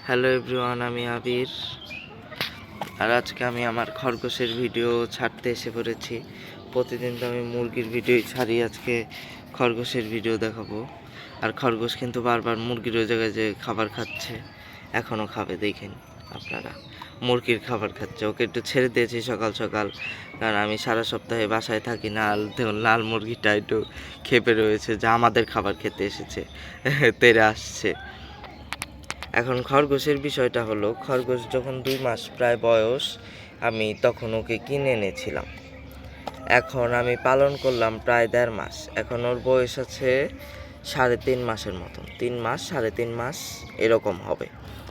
Hello everyone, আমি আবির। আর আজকে আমি আমার খরগোশের ভিডিও ছাড়তে এসে পড়েছি। প্রতিদিন তো আমি মুরগির ভিডিওই ছাড়ি, আজকে খরগোশের ভিডিও দেখাবো। আর খরগোশ কিন্তু বারবার মুরগির ওই জায়গায় যে খাবার খাচ্ছে, এখনও খাবে, দেখেন আপনারা। মুরগির খাবার খাচ্ছে, ওকে একটু ছেড়ে দিয়েছি সকাল সকাল, কারণ আমি সারা সপ্তাহে বাসায় থাকি না। দেখুন লাল মুরগিটা একটু খেপে রয়েছে, যা আমাদের খাবার খেতে এসেছে, তেড়ে আসছে। এখন খরগোশের বিষয়টা হলো, খরগোশ যখন 2 মাস প্রায় বয়স, আমি তখন ওকে কিনে এনেছিলাম। এখন আমি পালন করলাম প্রায় 1.5 মাস। এখন ওর বয়স আছে 3.5 মাসের মতন, 3 মাস 3.5 মাস এরকম হবে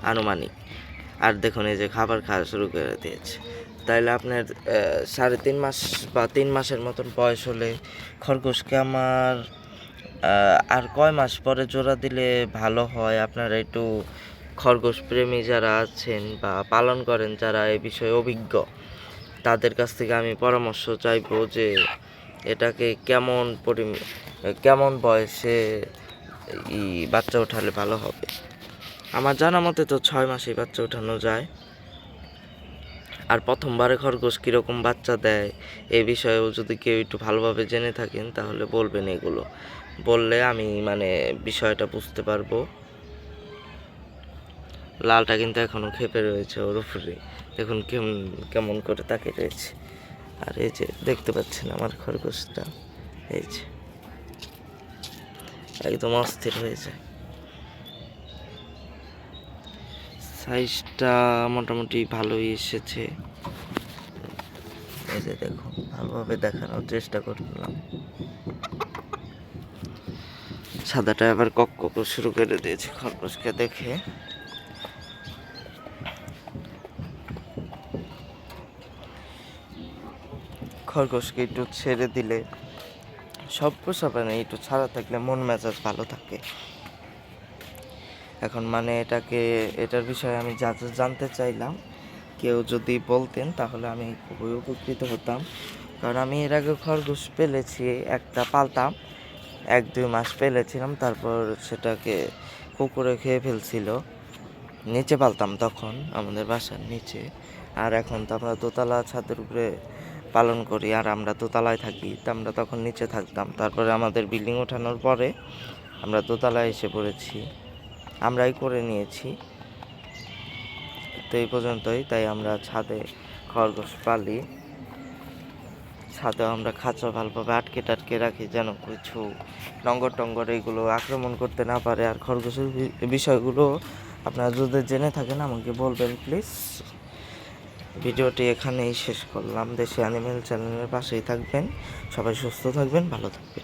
আনুমানিক। আর দেখুন এই যে খাবার খাওয়া শুরু করে দিয়েছে। তাইলে আপনার 3.5 মাস বা 3 মাসের মতন বয়স হলে খরগোশকে আমার আর কয় মাস পরে জোড়া দিলে ভালো হয়? আপনারা একটু খরগোশ প্রেমী যারা আছেন বা পালন করেন, যারা এ বিষয়ে অভিজ্ঞ, তাদের কাছ থেকে আমি পরামর্শ চাইবো যে এটাকে কেমন বয়সে বাচ্চা ওঠালে ভালো হবে। আমার জানা মতে তো 6 মাসেই বাচ্চা ওঠানো যায়। আর প্রথমবারে খরগোশ কীরকম বাচ্চা দেয় এ বিষয়েও যদি কেউ একটু ভালোভাবে জেনে থাকেন তাহলে বলবেন। এগুলো বললে আমি বিষয়টা বুঝতে পারবো। লালটা কিন্তু এখনও খেপে রয়েছে ওর উপরে, দেখুন কেমন করে তাকিয়ে রয়েছে। আর এই যে দেখতে পাচ্ছেন আমার খরগোশটা, এই যে একদম অস্থির হয়ে যায়। সাইজটা মোটামুটি ভালোই এসেছে, এই যে দেখুন, ভালোভাবে দেখানোর চেষ্টা করলাম। সাদাটা আবার কক শুরু করে দিয়েছে খরগোশকে দেখে। খরগোশকে একটু ছেড়ে দিলে, সব পোষা প্রাণী একটু ছাড়া থাকলে মন মেজাজ ভালো থাকে। এখন এটার বিষয়ে আমি যা জানতে চাইলাম, কেউ যদি বলতেন তাহলে আমি খুবই উপকৃত হতাম। কারণ আমি এর আগে খরগোশ পেলেছি, একটা পালতাম, 1-2 মাস পেলেছিলাম, তারপর সেটাকে কুকুরে খেয়ে ফেলছিল। নিচে পালতাম তখন, আমাদের বাসার নিচে। আর এখন তো আমরা দোতলা ছাদের উপরে পালন করি, আর আমরা দোতলায় থাকি, তো আমরা তখন নিচে থাকতাম। তারপরে আমাদের বিল্ডিং ওঠানোর পরে আমরা দোতলায় এসে পড়েছি, আমরাই করে নিয়েছি। তো এই পর্যন্তই। তাই আমরা ছাদে খরগোশ পালি, ছাদে আমরা খাঁচা ভালোভাবে আটকে রাখি, যেন কিছু টঙ্গর এইগুলো আক্রমণ করতে না পারে। আর খরগোশের বিষয়গুলো আপনারা যদি জেনে থাকেন আমাকে বলবেন প্লিজ। ভিডিওটি এখানেই শেষ করলাম। দেশি অ্যানিমেল চ্যানেলের পাশেই থাকবেন। সবাই সুস্থ থাকবেন, ভালো থাকবেন।